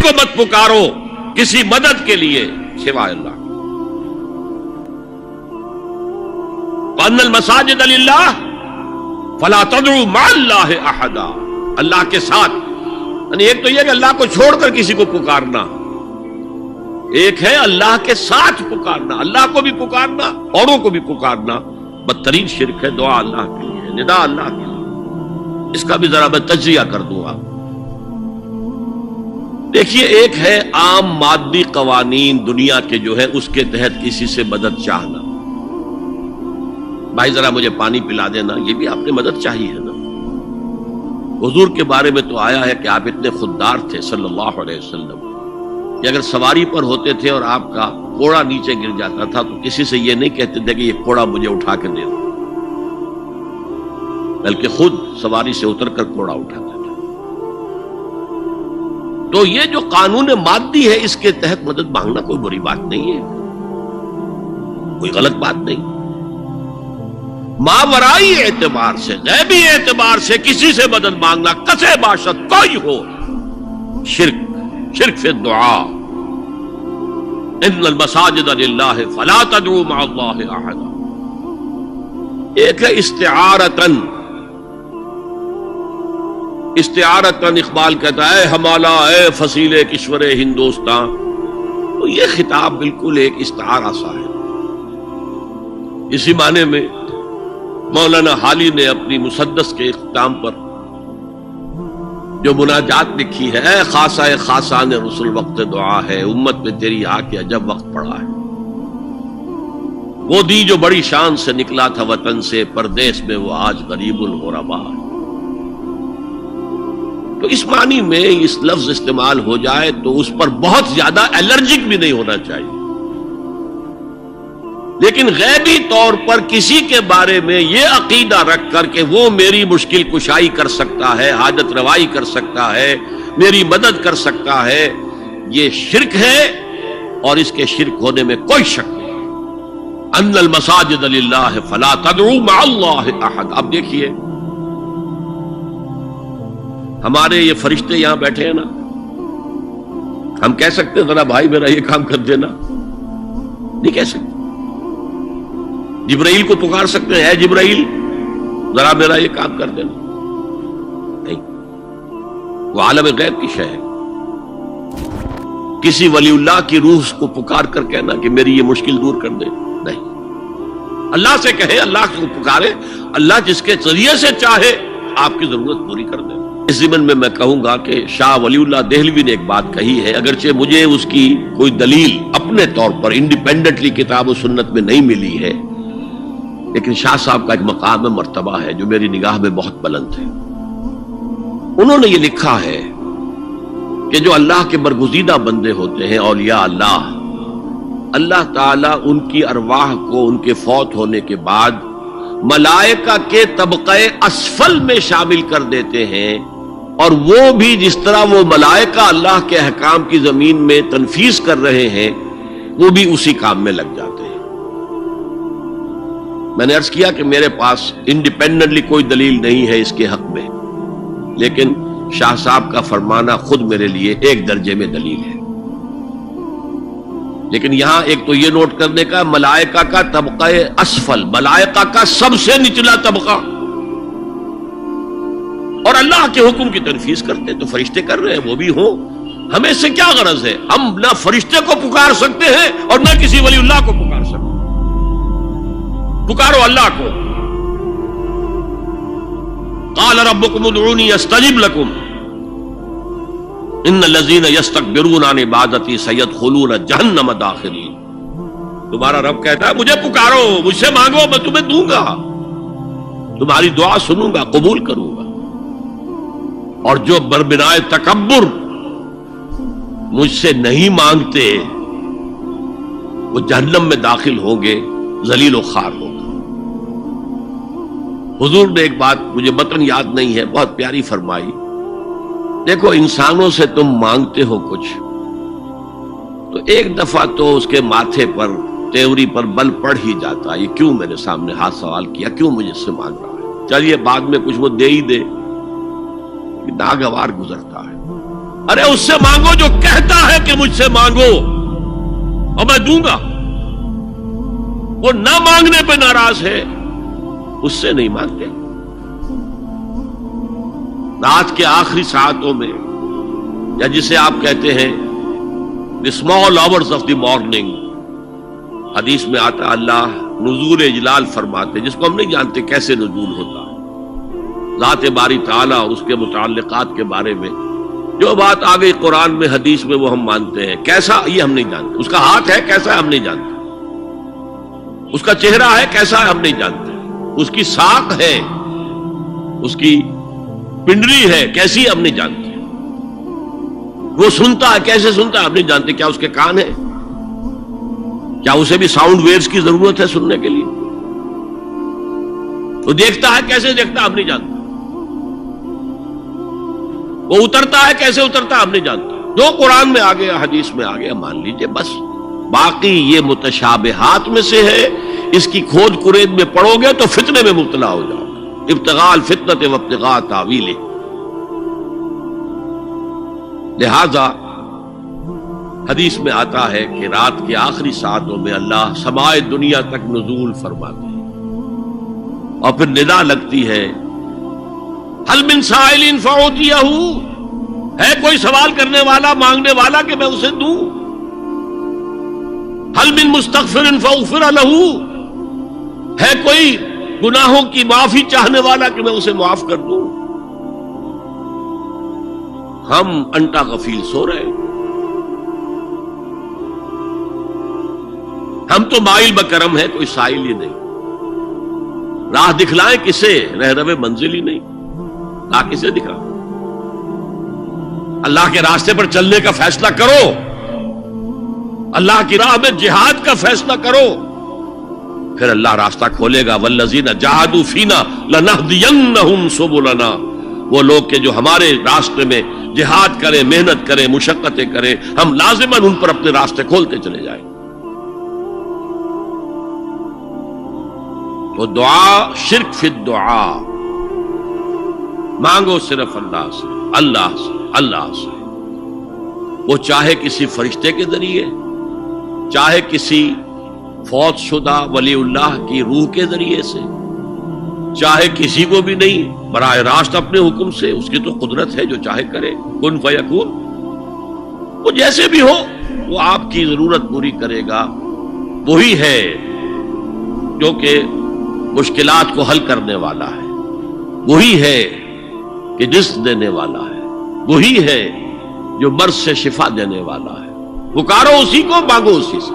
کو مت پکارو کسی مدد کے لیے سوائے اللہ. وَأَنَّ الْمَسَاجِدَ لِلَّهِ فَلَا تَدْعُوا مَعَ اللَّهِ أَحَدًا. اللہ کے ساتھ، یعنی ایک تو یہ کہ اللہ کو چھوڑ کر کسی کو پکارنا، ایک ہے اللہ کے ساتھ پکارنا، اللہ کو بھی پکارنا اوروں کو بھی پکارنا. بدترین شرک ہے دعا اللہ کے لیے، ندا اللہ کے لیے. اس کا بھی ذرا میں تجزیہ کر دوں. آپ دیکھیے، ایک ہے عام مادی قوانین دنیا کے جو ہے اس کے تحت کسی سے مدد چاہنا. بھائی ذرا مجھے پانی پلا دینا، یہ بھی آپ نے مدد چاہیے ہے نا. حضور کے بارے میں تو آیا ہے کہ آپ اتنے خوددار تھے صلی اللہ علیہ وسلم کہ اگر سواری پر ہوتے تھے اور آپ کا کوڑا نیچے گر جاتا تھا تو کسی سے یہ نہیں کہتے تھے کہ یہ کوڑا مجھے اٹھا کے دے دو، بلکہ خود سواری سے اتر کر کوڑا اٹھاتے تھے. تو یہ جو قانون مادی ہے اس کے تحت مدد مانگنا کوئی بری بات نہیں ہے، کوئی غلط بات نہیں. ماورائی اعتبار سے، غیبی اعتبار سے کسی سے مدد مانگنا کسے باشد کوئی ہو، شرک فی الدعاء. ان المساجد للہ فلا تدعوا مع اللہ احدا. ایک ہے استعارتن اقبال کہتا ہے ہمالا اے فصیل کشور ہندوستان. تو یہ خطاب بالکل ایک استعارہ سا ہے. اسی معنی میں مولانا حالی نے اپنی مسدس کے اختتام پر جو مناجات لکھی ہے، اے خاصہ خاصان رسول وقت دعا ہے، امت میں تیری آ کے عجب وقت پڑا ہے. وہ دی جو بڑی شان سے نکلا تھا وطن سے، پردیس میں وہ آج غریب الغربا ہے. تو اس معنی میں اس لفظ استعمال ہو جائے تو اس پر بہت زیادہ الرجک بھی نہیں ہونا چاہیے. لیکن غیبی طور پر کسی کے بارے میں یہ عقیدہ رکھ کر کہ وہ میری مشکل کشائی کر سکتا ہے، حاجت روائی کر سکتا ہے، میری مدد کر سکتا ہے، یہ شرک ہے اور اس کے شرک ہونے میں کوئی شک نہیں. ان المساجد للہ فلا تدعوا مع اللہ احد. اب دیکھیے ہمارے یہ فرشتے یہاں بیٹھے ہیں نا، ہم کہہ سکتے ہیں ذرا بھائی میرا یہ کام کر دینا؟ نہیں کہہ سکتے. جبرائیل کو پکار سکتے ہیں، اے جبرائیل ذرا میرا یہ کام کر دینا؟ نہیں. وہ عالم غیب کی شے ہے. کسی ولی اللہ کی روح کو پکار کر کہنا کہ میری یہ مشکل دور کر دے، نہیں. اللہ سے کہے، اللہ کو پکارے، اللہ جس کے ذریعے سے چاہے آپ کی ضرورت پوری کر دے. اس ضمن میں کہوں گا کہ شاہ ولی اللہ دہلوی نے ایک بات کہی ہے، اگرچہ مجھے اس کی کوئی دلیل اپنے طور پر انڈیپینڈنٹلی کتاب و سنت میں نہیں ملی ہے، لیکن شاہ صاحب کا ایک مقام مرتبہ ہے جو میری نگاہ میں بہت بلند ہے. انہوں نے یہ لکھا ہے کہ جو اللہ کے برگزیدہ بندے ہوتے ہیں، اولیاء اللہ، اللہ تعالیٰ ان کی ارواح کو ان کے فوت ہونے کے بعد ملائکہ کے طبقہ اسفل میں شامل کر دیتے ہیں، اور وہ بھی جس طرح وہ ملائکہ اللہ کے احکام کی زمین میں تنفیذ کر رہے ہیں وہ بھی اسی کام میں لگ جاتے ہیں. میں نے عرض کیا کہ میرے پاس انڈیپینڈنٹلی کوئی دلیل نہیں ہے اس کے حق میں، لیکن شاہ صاحب کا فرمانا خود میرے لیے ایک درجے میں دلیل ہے. لیکن یہاں ایک تو یہ نوٹ کرنے کا، ملائکہ کا طبقہ اسفل، ملائکہ کا سب سے نچلا طبقہ، اور اللہ کے حکم کی تنفیذ کرتے تو فرشتے کر رہے ہیں، وہ بھی ہوں. ہمیں اس سے کیا غرض ہے؟ ہم نہ فرشتے کو پکار سکتے ہیں اور نہ کسی ولی اللہ کو پکار سکتے. پکارو اللہ کو. قال ربکم ادعونی استجب لکم ان الذین یستکبرون عن عبادتی سیدخلون جہنم داخرین. تمہارا رب کہتا ہے مجھے پکارو، مجھ سے مانگو، میں تمہیں دوں گا، تمہاری دعا سنوں گا، قبول کروں گا. اور جو بربنائے تکبر مجھ سے نہیں مانگتے وہ جہنم میں داخل ہوں گے، ذلیل و خوار ہوں گے. حضور نے ایک بات مجھے متن یاد نہیں ہے، بہت پیاری فرمائی. دیکھو انسانوں سے تم مانگتے ہو کچھ تو ایک دفعہ تو اس کے ماتھے پر، تیوری پر بل پڑ ہی جاتا، یہ کیوں میرے سامنے ہاتھ سوال کیا، کیوں مجھے سے مانگ رہا ہے، چلیے بعد میں کچھ وہ دے ہی دے. ناگوار گزرتا ہے. ارے اس سے مانگو جو کہتا ہے کہ مجھ سے مانگو اور میں دوں گا. وہ نہ مانگنے پہ ناراض ہے، اس سے نہیں مانگتے. رات کے آخری ساعتوں میں، یا جسے آپ کہتے ہیں the small hours of the morning، حدیث میں آتا اللہ نزول اجلال فرماتے، جس کو ہم نہیں جانتے کیسے نزول ہوتا ہے. ذات باری تعالیٰ اور اس کے متعلقات کے بارے میں جو بات آ گئی قرآن میں حدیث میں وہ ہم مانتے ہیں. کیسا یہ ہم نہیں جانتے. اس کا ہاتھ ہے کیسا ہے ہم نہیں جانتے. اس کا چہرہ ہے کیسا ہے ہم نہیں جانتے. اس کی ساق ہے، اس کی پنڈری ہے کیسی ہم نہیں جانتے. وہ سنتا ہے کیسے سنتا ہے ہم نہیں جانتے. کیا اس کے کان ہیں؟ کیا اسے بھی ساؤنڈ ویوز کی ضرورت ہے سننے کے لیے؟ وہ دیکھتا ہے کیسے دیکھتا ہے ہم نہیں جانتے. وہ اترتا ہے کیسے اترتا ہے ہم نہیں جانتے. جو قرآن میں آ گیا حدیث میں آ گیا مان لیجئے بس. باقی یہ متشابہات میں سے ہے، اس کی کھود کرید میں پڑو گے تو فتنے میں مبتلا ہو جاؤ گے. ابتغاء الفتنۃ وابتغاء تاویلہ. لہذا حدیث میں آتا ہے کہ رات کے آخری ساعتوں میں اللہ سمائے دنیا تک نزول فرماتے ہیں اور پھر ندا لگتی ہے حل من سائل فاعطیہ، ہے کوئی سوال کرنے والا مانگنے والا کہ میں اسے دوں. حل من مستغفر فاغفر لہ، ہے کوئی گناہوں کی معافی چاہنے والا کہ میں اسے معاف کر دوں. ہم انٹا غفیل سو رہے ہیں. ہم تو مائل بکرم ہے، کوئی سائل ہی نہیں. راہ دکھلائیں کسے؟ رہنما منزل ہی نہیں. راہ کسے دکھا؟ اللہ کے راستے پر چلنے کا فیصلہ کرو، اللہ کی راہ میں جہاد کا فیصلہ کرو، پھر اللہ راستہ کھولے گا. والذین جاہدوا فینا لنہدینہم سبلنا. وہ لوگ کہ جو ہمارے راستے میں جہاد کریں، محنت کریں، مشقتیں کریں، ہم لازماً ان پر اپنے راستے کھولتے چلے جائیں. تو دعا شرک فی الدعا. مانگو صرف اللہ سے، اللہ سے، اللہ سے. وہ چاہے کسی فرشتے کے ذریعے، چاہے کسی فوت شدہ ولی اللہ کی روح کے ذریعے سے، چاہے کسی کو بھی نہیں، براہ راست اپنے حکم سے. اس کی تو قدرت ہے جو چاہے کرے. کن فیکون. وہ جیسے بھی ہو وہ آپ کی ضرورت پوری کرے گا. وہی ہے جو کہ مشکلات کو حل کرنے والا ہے، وہی ہے کہ رزق دینے والا ہے، وہی ہے جو مرض سے شفا دینے والا ہے. پکارو اسی کو، مانگو اسی سے.